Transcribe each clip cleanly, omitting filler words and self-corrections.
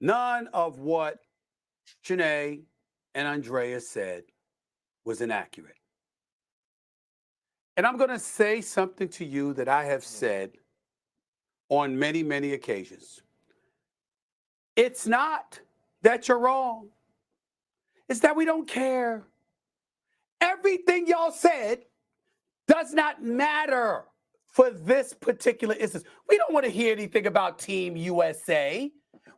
None of what Janae and Andrea said was inaccurate. And I'm going to say something to you that I have said on many, many occasions. It's not that you're wrong. It's that we don't care. Everything y'all said does not matter for this particular instance. We don't want to hear anything about Team USA.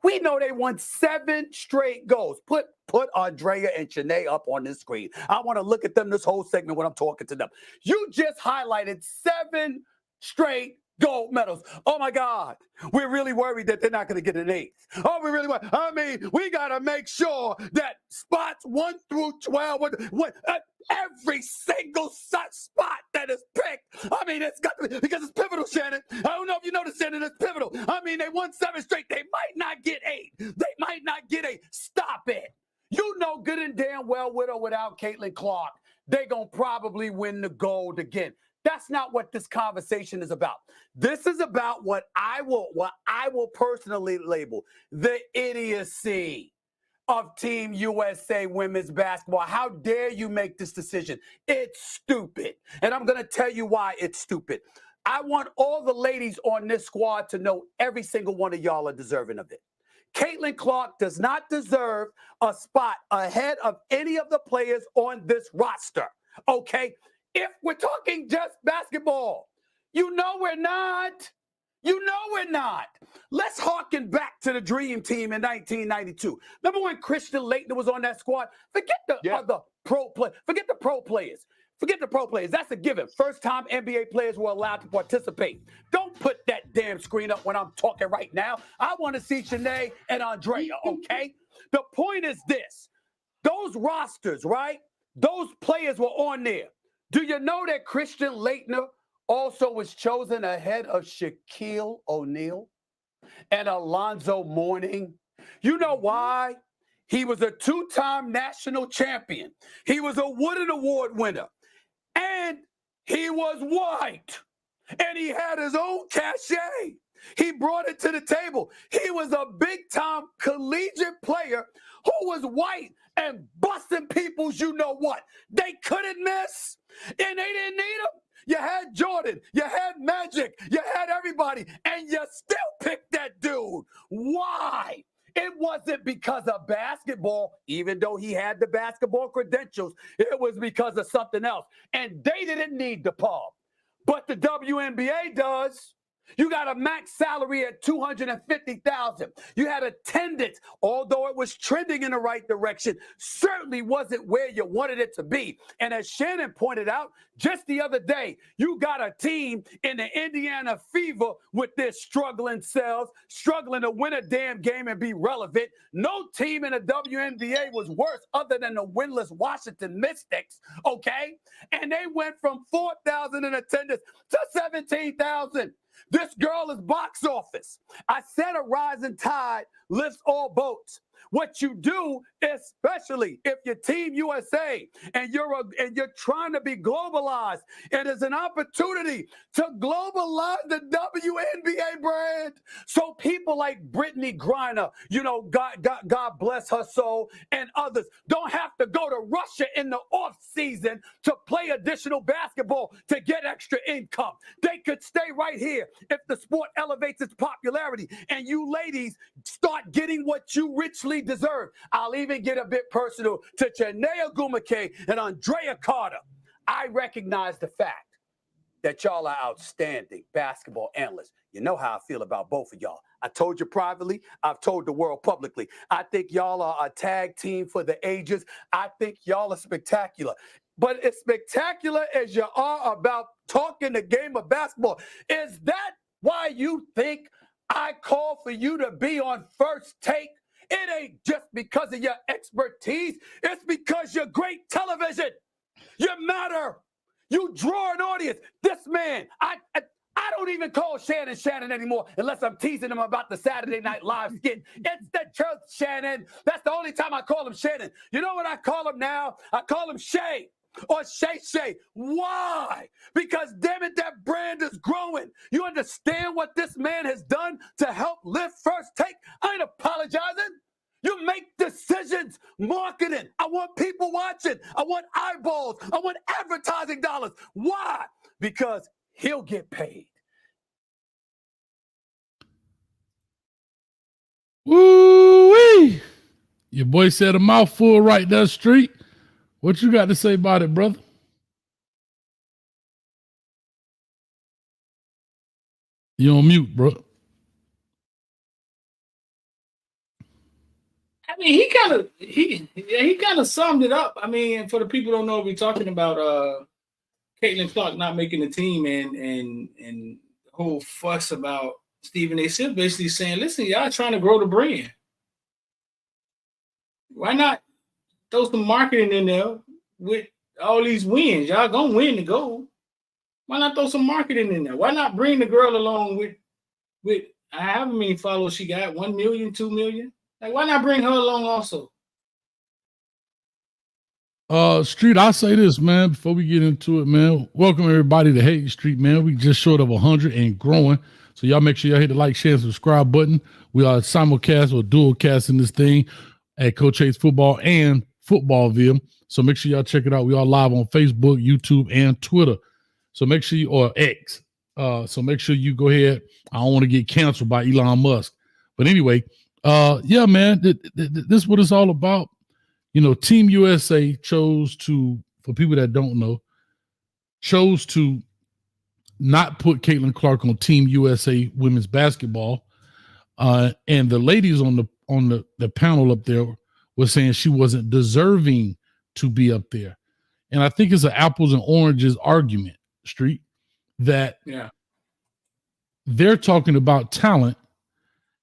We know they won 7 straight goals. Put Andrea and Shanae up on this screen. I want to look at them this whole segment when I'm talking to them. You just highlighted 7 straight gold medals. Oh my God. We're really worried that they're not going to get an 8th. Oh, we really worried. I mean, we got to make sure that spots 1 through 12, every single spot that is picked. I mean, it's got to be, because it's pivotal, Shannon. I don't know if you noticed, Shannon, it's pivotal. I mean, they won 7 straight. They might not get 8. They might not get 8. Stop it. You know good and damn well, with or without Catlin Clark, they're going to probably win the gold again. That's not what this conversation is about. This is about what I will personally label the idiocy of Team USA women's basketball. How dare you make this decision? It's stupid. And I'm going to tell you why it's stupid. I want all the ladies on this squad to know every single one of y'all are deserving of it. Catlin Clark does not deserve a spot ahead of any of the players on this roster, okay? If we're talking just basketball, you know we're not. You know we're not. Let's harken back to the Dream Team in 1992. Remember when Christian Laettner was on that squad? Forget the other pro play. Forget the pro players. Forget the pro players. That's a given. First time NBA players were allowed to participate. Don't put that damn screen up when I'm talking right now. I want to see Shanae and Andrea, okay? The point is this. Those rosters, right? Those players were on there. Do you know that Christian Laettner also was chosen ahead of Shaquille O'Neal and Alonzo Mourning? You know why? He was a 2-time national champion. He was a Wooden Award winner. And he was white. And he had his own cachet. He brought it to the table. He was a big-time collegiate player who was white and busting people's you-know-what. They couldn't miss, and they didn't need him. You had Jordan, you had Magic, you had everybody, and you still picked that dude. Why? It wasn't because of basketball, even though he had the basketball credentials. It was because of something else. And they didn't need DePaul. But the WNBA does. You got a max salary at $250,000. You had attendance, although it was trending in the right direction, certainly wasn't where you wanted it to be. And as Shannon pointed out just the other day, you got a team in the Indiana Fever with their struggling selves, struggling to win a damn game and be relevant. No team in the WNBA was worse other than the winless Washington Mystics, okay? And they went from 4,000 in attendance to 17,000. This girl is box office. I said a rising tide lifts all boats. What you do, especially if you're Team USA and you're trying to be globalized, it is an opportunity to globalize the WNBA brand. So people like Brittany Griner, you know, God bless her soul, and others don't have to go to Russia in the off season to play additional basketball to get extra income. They could stay right here if the sport elevates its popularity and you ladies start getting what you richly deserve. I'll even get a bit personal to Chinea Gumake and Andrea Carter. I recognize the fact that y'all are outstanding basketball analysts. You know how I feel about both of y'all. I told you privately. I've told the world publicly. I think y'all are a tag team for the ages. I think y'all are spectacular. But as spectacular as you are about talking the game of basketball, is that why you think I call for you to be on First Take? It ain't just because of your expertise. It's because you're great television. You matter. You draw an audience. This man, I don't even call Shannon anymore unless I'm teasing him about the Saturday Night Live skit. It's the truth, Shannon. That's the only time I call him Shannon. You know what I call him now? I call him Shay. Or Shay. Why? Because, damn it, that brand is growing. You understand what this man has done to help lift First Take? I ain't apologizing. You make decisions, marketing. I want people watching. I want eyeballs. I want advertising dollars. Why? Because he'll get paid. Woo-wee. Your boy said a mouthful right there, Street. What you got to say about it, brother? You on mute, bro. I mean, he kind of summed it up. I mean, for the people who don't know, we're talking about Catlin Clark not making the team and the whole fuss about Stephen A. Smith basically saying, listen, y'all trying to grow the brand. Why not throw some marketing in there with all these wins? Y'all gonna win the gold. Why not throw some marketing in there? Why not bring the girl along with however many followers she got, 1 million, 2 million? Like, why not bring her along also? Street, I'll say this, man, before we get into it, man. Welcome everybody to Hate Street, man. We just short of 100 and growing. So y'all make sure y'all hit the like, share, and subscribe button. We are simulcast or dual casting this thing at Coach Hates Football and Footballville. So make sure y'all check it out. We are live on Facebook, YouTube, and Twitter. So make sure you, or X. So make sure you go ahead. I don't want to get canceled by Elon Musk. But anyway, yeah, man, this is what it's all about. You know, Team USA chose to, for people that don't know, chose to not put Catlin Clark on Team USA women's basketball. And the ladies on the panel up there were saying she wasn't deserving to be up there. And I think it's an apples and oranges argument, Street, that they're talking about talent.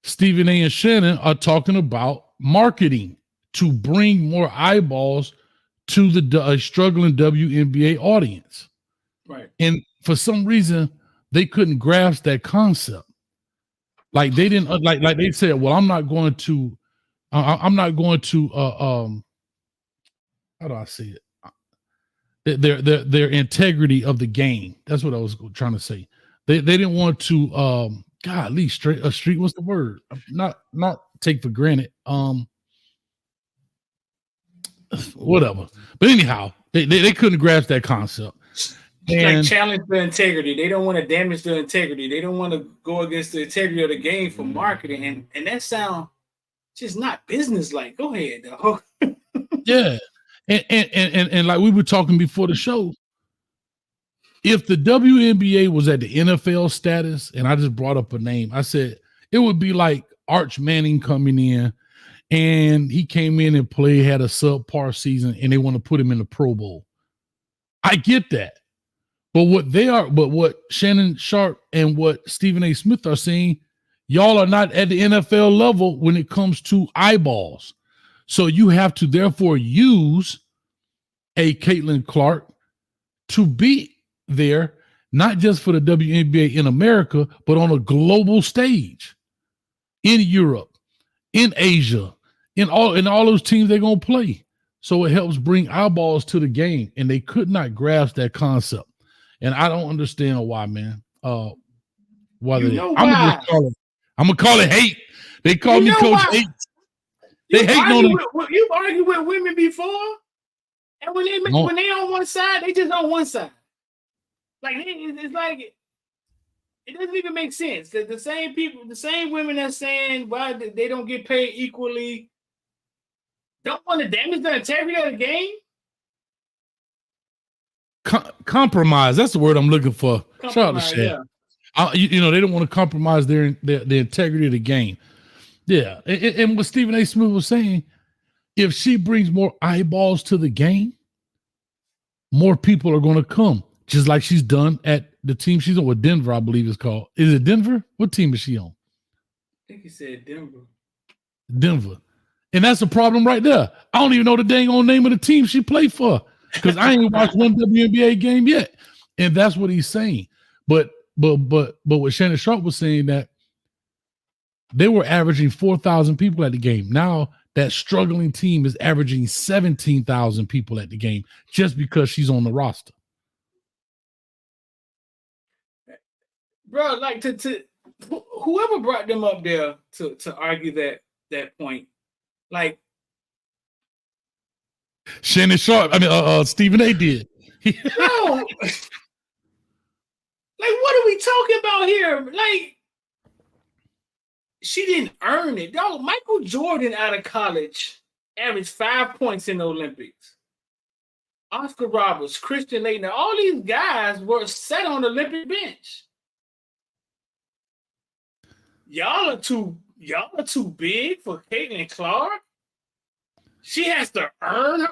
Stephen A. and Shannon are talking about marketing to bring more eyeballs to the struggling WNBA audience. Right. And for some reason, they couldn't grasp that concept. Like they didn't like they said, well, I'm not going to how do I say it? Their integrity of the game. That's what I was trying to say. They didn't want to golly, street, what's the word? Not take for granted. Whatever. But anyhow, they couldn't grasp that concept. And like challenge the integrity. They don't want to damage the integrity. They don't want to go against the integrity of the game for marketing. And that sound just not business-like. Go ahead, though. Yeah. And like we were talking before the show, if the WNBA was at the NFL status, and I just brought up a name, I said it would be like Arch Manning coming in, and he came in and played, had a subpar season, and they want to put him in the Pro Bowl. I get that. But what Shannon Sharp and what Stephen A. Smith are saying, y'all are not at the NFL level when it comes to eyeballs. So you have to therefore use a Catlin Clark to be there, not just for the WNBA in America, but on a global stage in Europe, in Asia, in all those teams they're going to play. So it helps bring eyeballs to the game, and they could not grasp that concept. And I don't understand why, man. Why I'm gonna call it hate. They call me Coach Hate. They hate on me. You've argued with women before, and when they on one side, they just on one side. Like it's like it doesn't even make sense. The same people, the same women that's saying why they don't get paid equally, don't want to damage the integrity of the game. Compromise. That's the word I'm looking for. Shout out to Shaq. They don't want to compromise their integrity of the game. Yeah. And what Stephen A. Smith was saying, if she brings more eyeballs to the game, more people are going to come, just like she's done at the team she's on with Denver, I believe it's called. Is it Denver? What team is she on? I think he said Denver. Denver. And that's a problem right there. I don't even know the dang on name of the team she played for, because I ain't watched one WNBA game yet. And that's what he's saying. But what Shannon Sharp was saying, that they were averaging 4,000 people at the game. Now that struggling team is averaging 17,000 people at the game just because she's on the roster. Bro, like to whoever brought them up there to argue that point, like Shannon Sharp. I mean, Stephen A. did. no, like what are we talking about here? Like she didn't earn it. Dog, Michael Jordan out of college averaged 5 points in the Olympics. Oscar Roberts, Christian Laettner, all these guys were set on the Olympic bench. Y'all are too big for Catlin Clark. She has to earn her.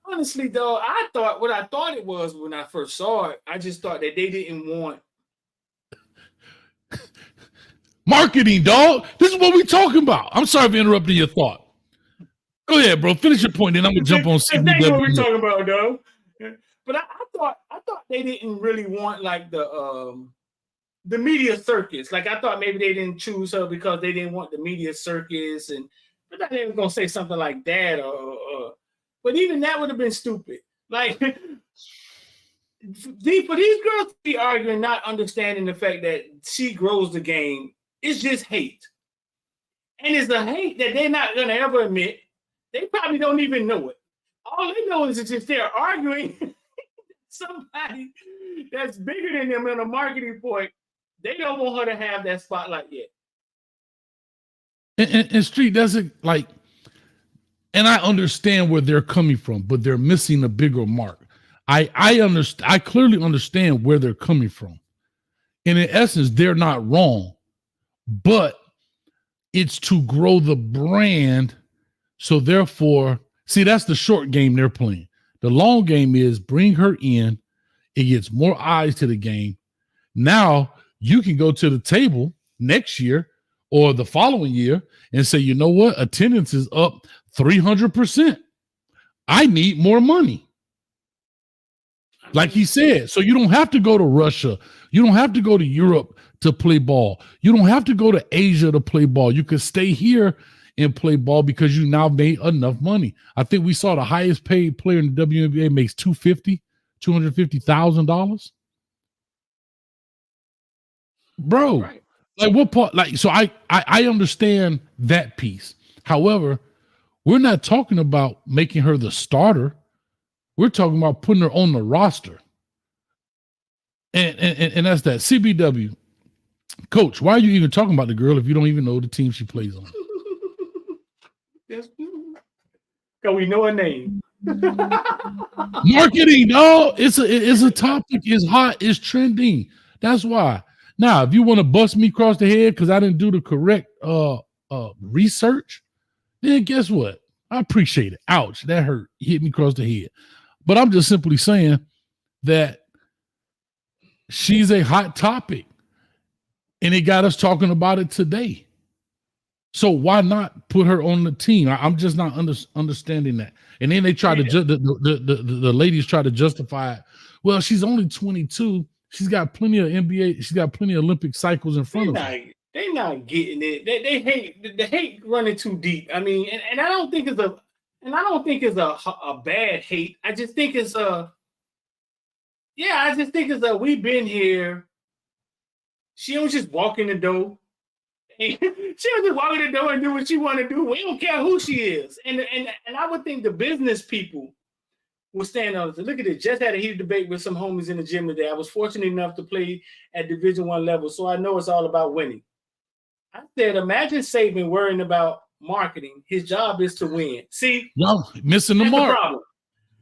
Honestly, though, I thought it was when I first saw it. I just thought that they didn't want marketing, dog. This is what we talking about. I'm sorry for interrupting your thought. Go ahead, bro. Finish your point, then I'm gonna jump on CBW. That's what we're talking about, though. But I thought they didn't really want like the media circus. Like I thought maybe they didn't choose her because they didn't want the media circus, and I thought they were gonna say something like that, but even that would have been stupid. Like for these girls to be arguing, not understanding the fact that she grows the game, it's just hate, and it's a hate that they're not gonna ever admit. They probably don't even know it. All they know is it's just they're arguing. Somebody that's bigger than them in a marketing point, they don't want her to have that spotlight yet. And Street doesn't like, and I understand where they're coming from, but they're missing a bigger mark. I understand. I clearly understand where they're coming from, and in essence, they're not wrong, but it's to grow the brand. So therefore, see, that's the short game they're playing. The long game is bring her in. It gets more eyes to the game. Now you can go to the table next year or the following year and say, you know what? Attendance is up 300%. I need more money. Like he said, so you don't have to go to Russia. You don't have to go to Europe to play ball. You don't have to go to Asia to play ball. You can stay here and play ball because you now made enough money. I think we saw the highest paid player in the WNBA makes $250,000. Bro, right. Like what part? Like, so I understand that piece. However, we're not talking about making her the starter. We're talking about putting her on the roster. And that's that. CBW. Coach, why are you even talking about the girl if you don't even know the team she plays on? Because we know her name. Marketing, no, it's a topic, it's hot, it's trending. That's why. Now, if you want to bust me across the head because I didn't do the correct research, then guess what? I appreciate it. Ouch, that hurt. You hit me across the head. But I'm just simply saying that she's a hot topic, and it got us talking about it today. So why not put her on the team? I'm just not understanding that. And then they try to the ladies try to justify it. Well, she's only 22. She's got plenty of NBA. She's got plenty of Olympic cycles in front of her. They're not getting it. They hate the hate running too deep. I mean, and I don't think it's a bad hate. I just think it's we've been here. She don't just walk in the door. She don't just walk in the door and do what she want to do. We don't care who she is. And I would think the business people will stand on it. Look at it. Just had a heated debate with some homies in the gym today. I was fortunate enough to play at Division I level, so I know it's all about winning. I said, imagine Saban worrying about marketing. His job is to win. See? No, missing the mark. The problem.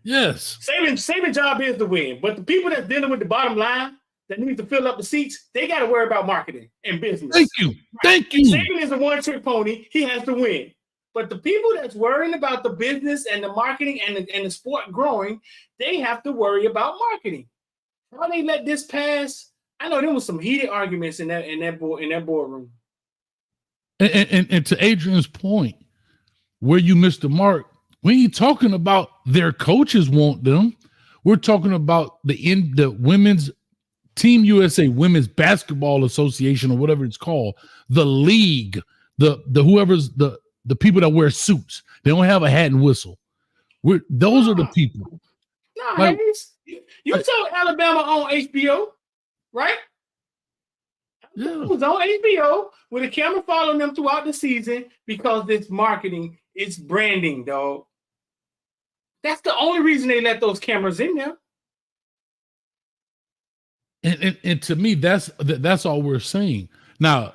Yes. Saban's job is to win. But the people that's dealing with the bottom line, that need to fill up the seats, they got to worry about marketing and business. Thank you. Thank you. Saban is a one-trick pony. He has to win. But the people that's worrying about the business and the marketing and the sport growing, they have to worry about marketing. How they let this pass? I know there was some heated arguments in that boardroom. And to Adrian's point, where you missed the mark, we ain't talking about their coaches want them. We're talking about the women's Team USA Women's Basketball Association or whatever it's called, the league, the whoever's the people that wear suits. They don't have a hat and whistle. Those are the people. No, like, You saw Alabama on HBO, right? Yeah. It was on HBO with a camera following them throughout the season because it's marketing, it's branding, dog. That's the only reason they let those cameras in there. And to me, that's all we're saying. Now,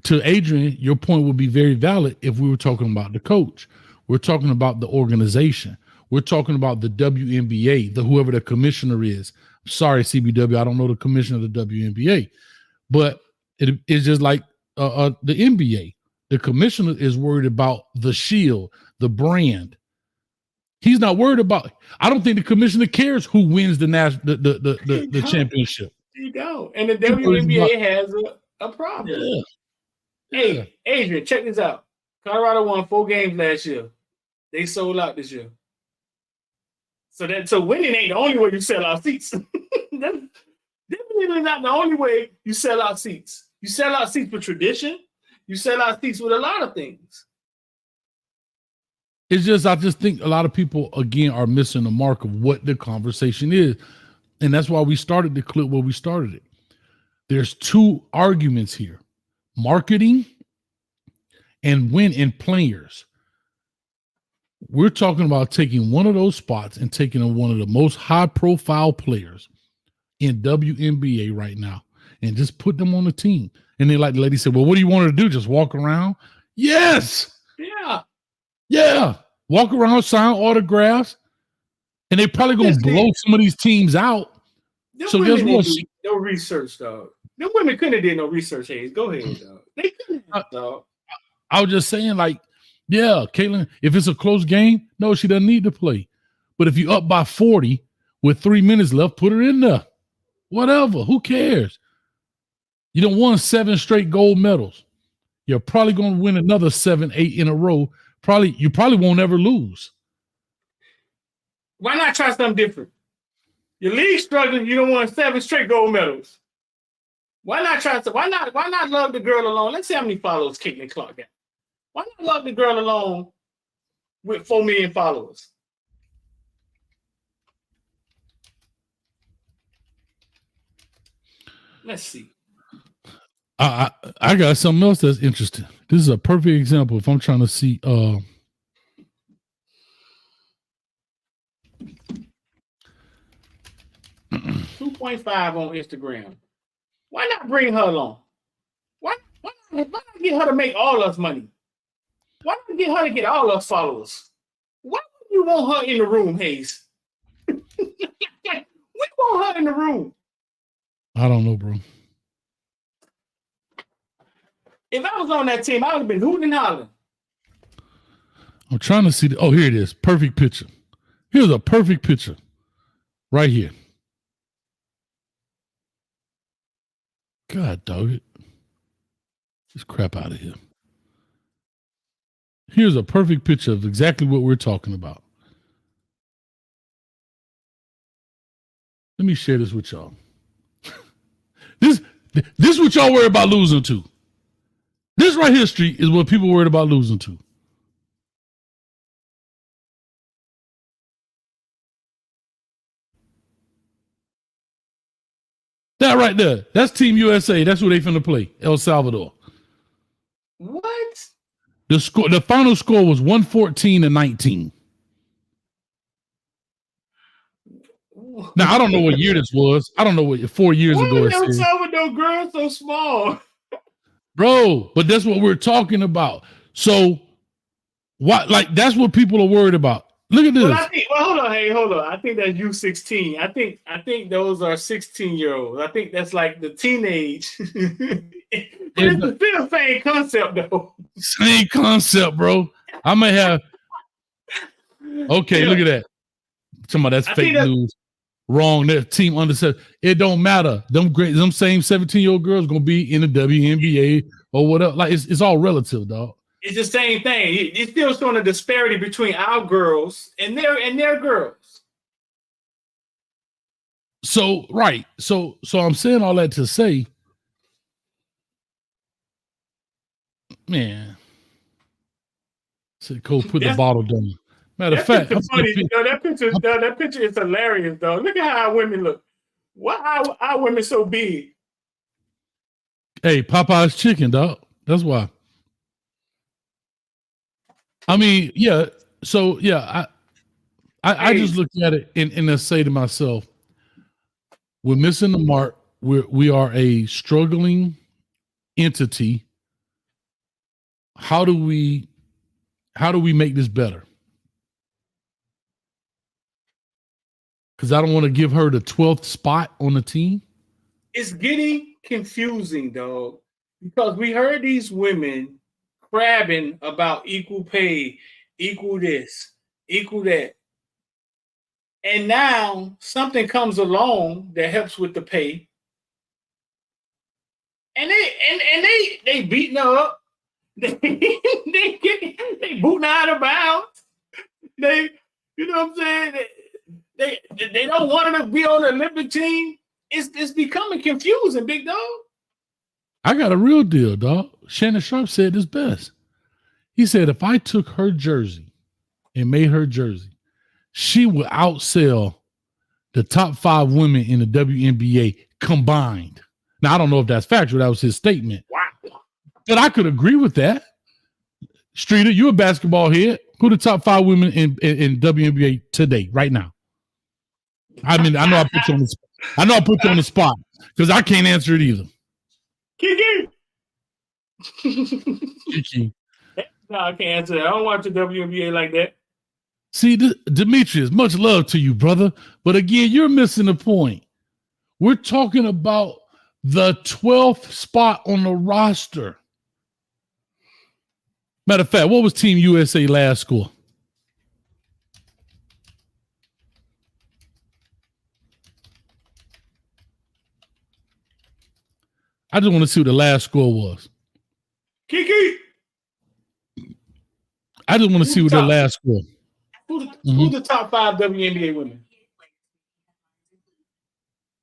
to Adrian, your point would be very valid if we were talking about the coach. We're talking about the organization. We're talking about the WNBA, whoever the commissioner is. Sorry, CBW, I don't know the commissioner of the WNBA, but it is just like the NBA. The commissioner is worried about the shield, the brand. He's not worried about. I don't think the commissioner cares who wins the championship. You don't. And the WNBA has a problem. Yeah. Hey, Adrian, check this out. Colorado won 4 games last year. They sold out this year. So winning ain't the only way you sell out seats. That's definitely not the only way you sell out seats. You sell out seats for tradition. You sell out seats with a lot of things. It's just, I just think a lot of people, again, are missing the mark of what the conversation is. And that's why we started the clip where we started it. There's 2 arguments here: marketing and players. We're talking about taking one of those spots and taking one of the most high profile players in WNBA right now and just put them on the team. And then, like the lady said, well, what do you want her to do? Just walk around? Yes. Yeah. Walk around, sign autographs. And they probably going to blow some of these teams out. So guess what? No research, dog. Them women couldn't have did no research, Hayes. Go ahead, dog. They couldn't have, dog. I was just saying, like, yeah, Caitlin, if it's a close game, no, she doesn't need to play. But if you're up by 40 with 3 minutes left, put her in there. Whatever. Who cares? You don't won 7 straight gold medals. You're probably going to win another 7, 8 in a row. You probably won't ever lose. Why not try something different? Your league's struggling. You don't want 7 straight gold medals. Why not try to? Why not love the girl alone? Let's see how many followers Catlin Clark got. Why not love the girl alone with 4 million followers? Let's see. I got something else that's interesting. This is a perfect example. If I'm trying to see, 2.5 on Instagram. Why not bring her along? Why not get her to make all us money? Why not get her to get all us followers? Why would you want her in the room, Hayes? We want her in the room. I don't know, bro. If I was on that team, I would have been hooting and hollering. I'm trying to see. Here it is. Perfect picture. Here's a perfect picture. Right here. God dog it. This crap out of here. Here's a perfect picture of exactly what we're talking about. Let me share this with y'all. This is what y'all worry about losing to. This right here, Street, is what people worried about losing to. That right there. That's Team USA. That's who they finna play. El Salvador. What? The final score was 114-19. Now, I don't know what year this was. I don't know what 4 years ago it El said. Salvador girl so small. Bro, but that's what we're talking about. So, what? Like, that's what people are worried about. Look at this. Hold on. I think that's U16. I think those are 16-year-olds. I think that's like the teenage. It's the still same concept, though. Same concept, bro. I may have. Okay, yeah. Look at that. Talking about that's fake news. Wrong. That team under 7. It don't matter. Them same 17-year-old girls gonna be in the WNBA or whatever. Like it's all relative, dog. It's the same thing. It's still showing a disparity between our girls and their girls. So right. So I'm saying all that to say, man. Said Cole, put the bottle down. Matter of That fact, picture funny. That picture is hilarious, though. Look at how our women look. Why our women so big? hey, Popeye's chicken, dog. That's why. I mean, yeah. So yeah, I just look at it and I say to myself, we're missing the mark. We are a struggling entity. How do we make this better? Because I don't want to give her the 12th spot on the team. It's getting confusing, dog, because we heard these women crabbing about equal pay, equal this, equal that. And now something comes along that helps with the pay. And they beating her up. They booting her out of bounds. They, you know what I'm saying? They don't want her to be on the Olympic team. It's becoming confusing, big dog. I got a real deal, dog. Shannon Sharp said this best. He said, if I took her jersey and made her jersey, she would outsell the top 5 women in the WNBA combined. Now, I don't know if that's factual. That was his statement. Wow. But I could agree with that. Streeter, you a basketball head. Who the top 5 women in WNBA today, right now? I mean, I know I put you on the spot because I can't answer it either. Kiki. Kiki. No, I can't answer that. I don't watch the WNBA like that. See, Demetrius, much love to you, brother. But again, you're missing the point. We're talking about the 12th spot on the roster. Matter of fact, what was Team USA last score? I just want to see what the last score was. Kiki. I just want to see what the last score. Who's the top 5 WNBA women?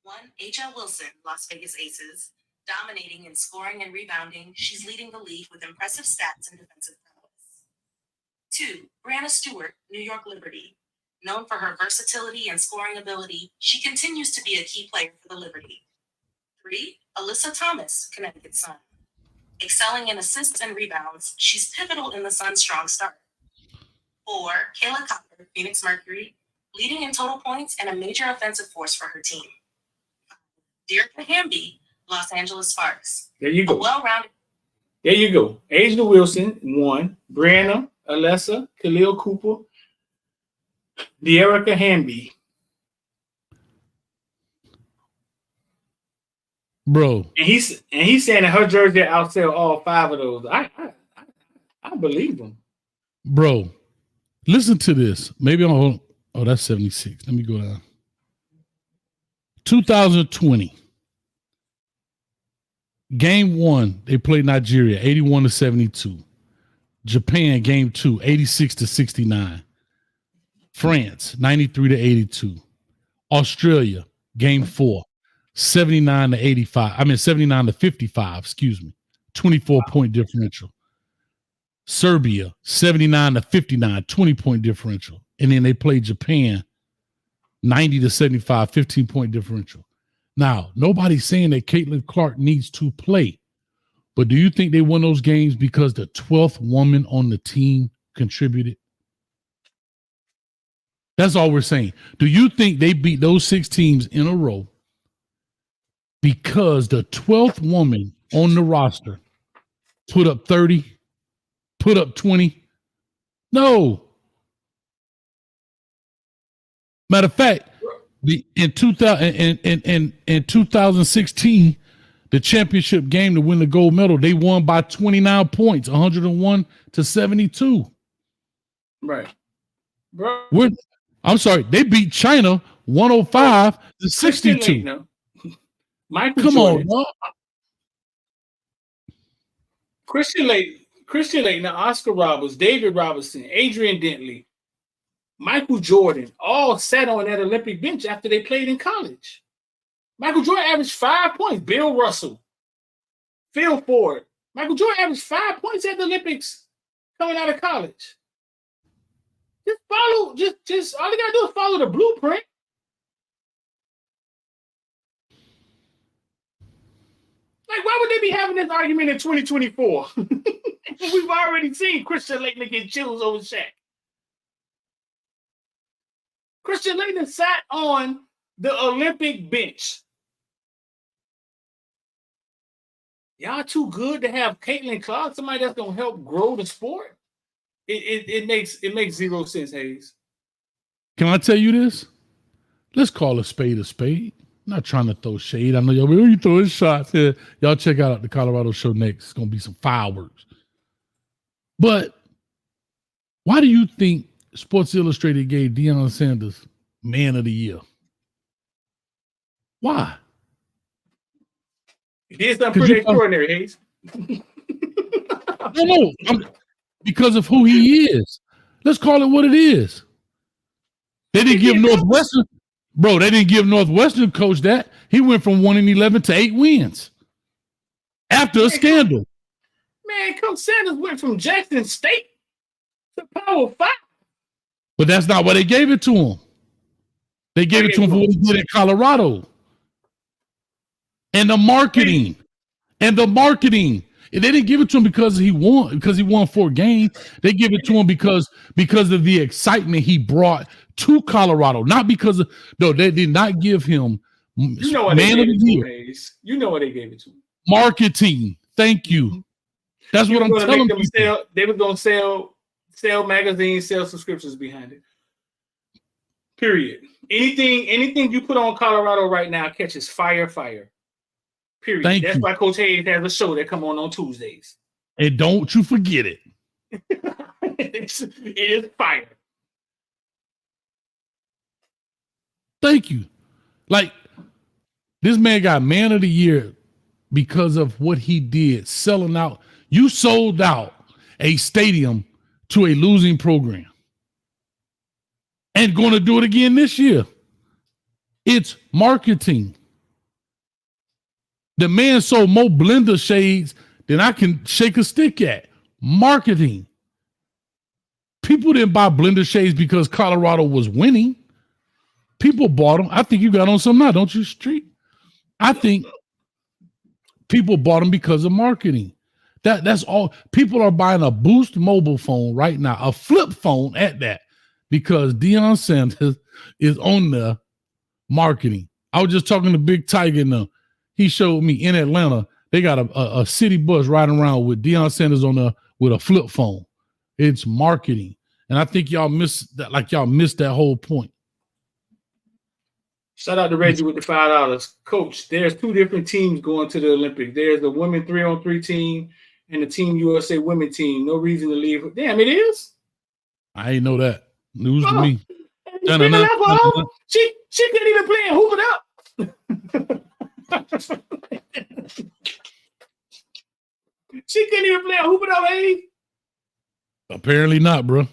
1, H.L. Wilson, Las Vegas Aces, dominating in scoring and rebounding. She's leading the league with impressive stats and defensive prowess. 2, Brianna Stewart, New York Liberty. Known for her versatility and scoring ability, she continues to be a key player for the Liberty. 3, Alyssa Thomas, Connecticut Sun. Excelling in assists and rebounds, she's pivotal in the Sun's strong start. 4, Kayla Copper, Phoenix Mercury, leading in total points and a major offensive force for her team. Derica Hamby, Los Angeles Sparks. There you go. Well-rounded. There you go. Angela Wilson, 1. Brianna, Alessa, Khalil Cooper, Derica Hamby. Bro. And he's saying that her jersey outsell all 5 of those. I believe him. Bro, listen to this. Maybe that's 76. Let me go down. 2020. Game 1, they played Nigeria 81-72. Japan, game 2, 86-69. France, 93-82. Australia, game 4, 79-85. 79-55, excuse me. 24-point differential. Serbia, 79-59, 20-point differential. And then they played Japan, 90-75, 15-point differential. Now, nobody's saying that Catlin Clark needs to play, but do you think they won those games because the 12th woman on the team contributed? That's all we're saying. Do you think they beat those 6 teams in a row because the 12th woman on the roster put up 30, put up 20? No. Matter of fact, in 2016, the championship game to win the gold medal, they won by 29 points, 101-72. Right. Bro. I'm sorry, they beat China 105-62. Michael Come Jordan. on, Christian Laettner, Oscar Roberts, David Robinson, Adrian Dentley, Michael Jordan all sat on that Olympic bench after they played in college. Michael Jordan averaged 5 points. Bill Russell, Phil Ford. Michael Jordan averaged 5 points at the Olympics coming out of college. Just follow. Just all you gotta do is follow the blueprint. Like, why would they be having this argument in 2024? We've already seen Christian Laettner get chills over Shaq. Christian Laettner sat on the Olympic bench. Y'all too good to have Catlin Clark, somebody that's gonna help grow the sport. It makes zero sense, Hayes. Can I tell you this? Let's call a spade a spade. I'm not trying to throw shade. I know y'all you throwing shots here. Y'all check out the Colorado show next. It's gonna be some fireworks. But why do you think Sports Illustrated gave Deion Sanders Man of the Year? Why? He did something pretty extraordinary, Hayes. No, because of who he is. Let's call it what it is. They didn't give Northwestern, bro. They didn't give Northwestern coach that. He went from 1-11 to 8 wins after a scandal. Man, Coach Sanders went from Jackson State to Power 5. But that's not why they gave it to him. They gave it to him for what he did in Colorado. And the marketing. They didn't give it to him because he won 4 games. They give it to him because of the excitement he brought to Colorado. Not because of they did not give him Man of the Year. You know what they gave it to him. Marketing. Thank you. That's what I'm telling you. They were going to sell magazines, sell subscriptions behind it. Period. Anything you put on Colorado right now catches fire. Period. That's why Coach Hayes has a show that come on Tuesdays. And don't you forget it. It is fire. Thank you. Like, this man got Man of the Year because of what he did, selling out. You sold out a stadium to a losing program. And going to do it again this year. It's marketing. The man sold more blender shades than I can shake a stick at. Marketing. People didn't buy blender shades because Colorado was winning. People bought them. I think you got on some now, don't you, Street? I think people bought them because of marketing. That's all. People are buying a Boost mobile phone right now, a flip phone at that, because Deion Sanders is on the marketing. I was just talking to Big Tiger now. He showed me in Atlanta, they got a city bus riding around with Deion Sanders with a flip phone. It's marketing. And I think y'all missed that whole point. Shout out to Reggie with the $5. Coach, there's 2 different teams going to the Olympics. There's the women 3-on-3 team and the Team USA women team. No reason to leave. Damn, it is? I ain't know that. News to me. She couldn't even play and hoop it up. She couldn't even play a hoop it up, eh? Apparently not, bro.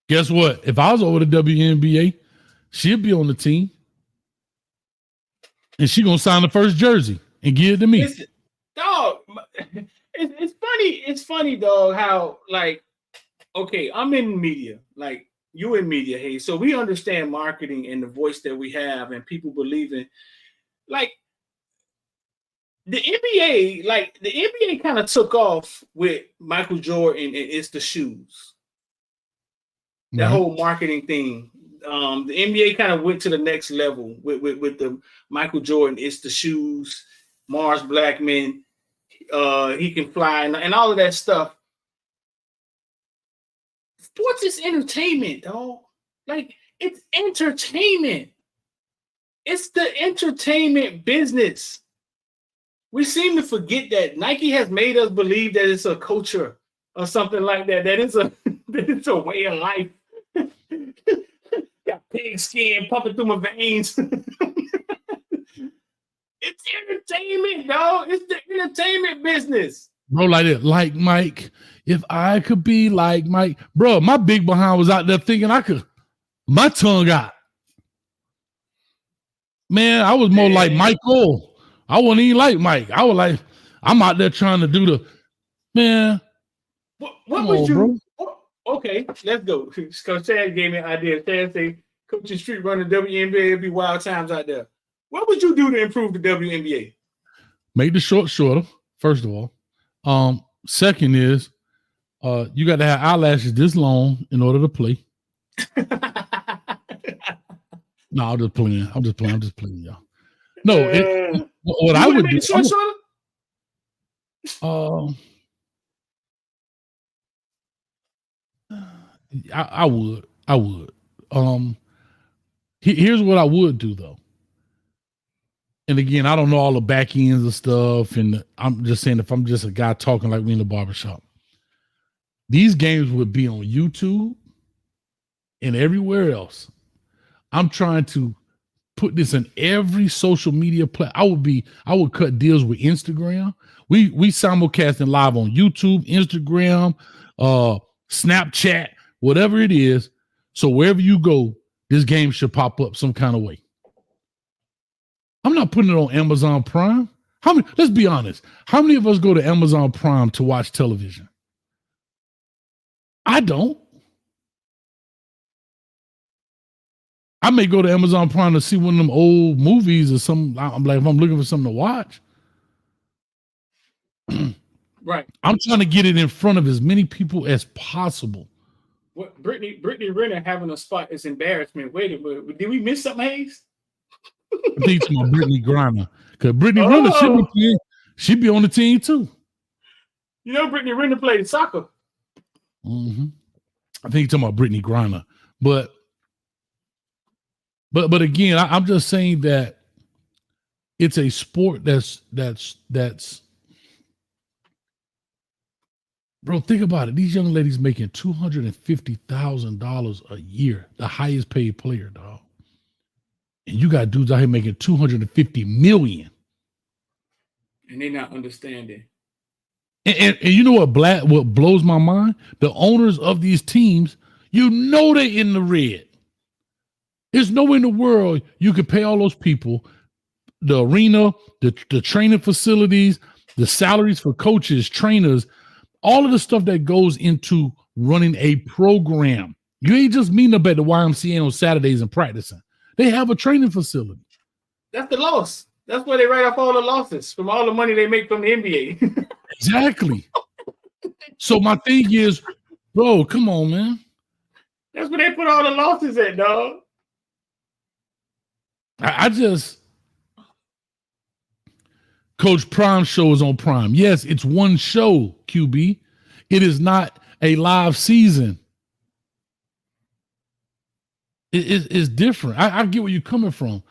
Guess what? If I was over the WNBA, she'd be on the team. And she gonna sign the first jersey and give it to me. Listen, dog, it's funny. It's funny, dog, how, like, okay, I'm in media. Like, you in media, hey. So we understand marketing and the voice that we have and people believing. Like, the NBA kind of took off with Michael Jordan and It's the Shoes. That whole marketing thing. The NBA kind of went to the next level with the Michael Jordan, It's the Shoes, Mars Blackman, He Can Fly, and all of that stuff. Sports is entertainment, dog. Like, it's entertainment. It's the entertainment business. We seem to forget that Nike has made us believe that it's a culture or something like that. That it's a way of life. Got pig skin pumping through my veins. It's entertainment, dog. It's the entertainment business. Bro, like Mike. If I could be like Mike, bro, my big behind was out there thinking I could. My tongue out. Man, I was more like Michael. I wasn't even like Mike. I was like, I'm out there trying to do the man. What was you? Okay, let's go. Because Chad gave me an idea. Chad say, coaching street running WNBA, it'd be wild times out there. What would you do to improve the WNBA? Make the short shorter, first of all. Second is you got to have eyelashes this long in order to play. No, I'm just playing. I'm just playing, y'all. No, what I would do. Short shorter? I would. Here's what I would do though. And again, I don't know all the back ends of stuff, and I'm just saying if I'm just a guy talking like we in the barbershop, these games would be on YouTube and everywhere else. I'm trying to put this in every social media platform. I would cut deals with Instagram. We simulcasting live on YouTube, Instagram, Snapchat, whatever it is. So wherever you go, this game should pop up some kind of way. I'm not putting it on Amazon Prime. Let's be honest. How many of us go to Amazon Prime to watch television? I don't. I may go to Amazon Prime to see one of them old movies or something. I'm like, if I'm looking for something to watch. Right. I'm trying to get it in front of as many people as possible. What Brittany Renner having a spot is embarrassment. Wait a minute. Did we miss something, Hayes? I think it's my Brittany Griner. Because Brittany Renner she'd be on the team too. You know, Brittany Renner played soccer. Mm-hmm. I think you're talking about Brittany Griner. But again, I'm just saying that it's a sport that's bro, think about it. These young ladies making $250,000 a year, the highest paid player, dog. And you got dudes out here making $250 million. And they're not understanding. And you know what blows my mind? The owners of these teams, you know they're in the red. There's no way in the world you could pay all those people, the arena, the training facilities, the salaries for coaches, trainers, all of the stuff that goes into running a program. You ain't just meeting up at the YMCA on Saturdays and practicing. They have a training facility. That's the loss. That's where they write off all the losses from all the money they make from the NBA. Exactly. So my thing is, bro, come on, man. That's where they put all the losses at, dog. I just Coach Prime show is on Prime. Yes, it's one show, QB. It is not a live season. It's different. I get where you're coming from,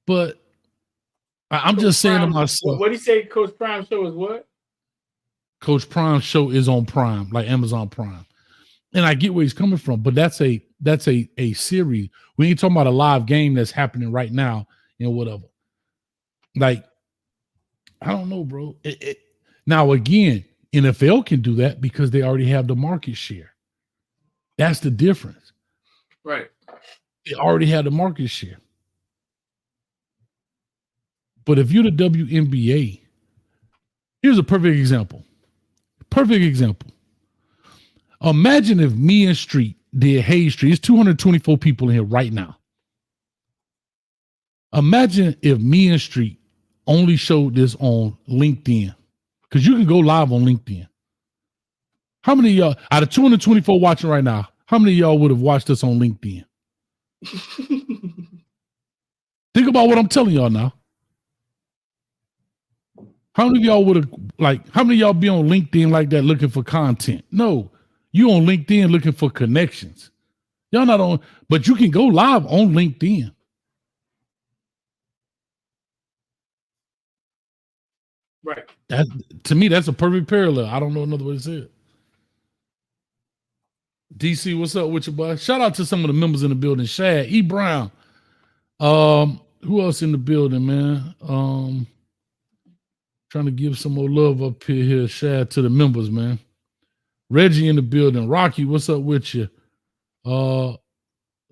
but I'm Coach just saying Prime, to myself. What do you say? Coach Prime show is what? Coach Prime show is on Prime, like Amazon Prime, and I get where he's coming from. But that's a series. We ain't talking about a live game that's happening right now and whatever. Like, I don't know, bro. Now again, NFL can do that because they already have the market share. That's the difference. Right. They already have the market share. But if you're the WNBA, here's a perfect example. Perfect example. Imagine if me and Street did Hayes Street. It's 224 people in here right now. Imagine if me and Street only showed this on LinkedIn, because you can go live on LinkedIn. How many of y'all, out of 224 watching right now, how many of y'all would have watched us on LinkedIn? Think about what I'm telling y'all now. How many of y'all would have, how many of y'all be on LinkedIn like that looking for content? No, you on LinkedIn looking for connections. Y'all not on, but you can go live on LinkedIn. Right. That, to me, that's a perfect parallel. I don't know another way to say it. DC, what's up with you, boy? Shout out to some of the members in the building. Shad, E. Brown. Who else in the building, man? Trying to give some more love up here. Shad, to the members, man. Reggie in the building. Rocky, what's up with you?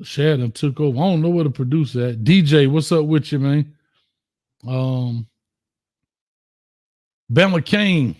Shad and took over. I don't know where to produce at. DJ, what's up with you, man? Bama Kane.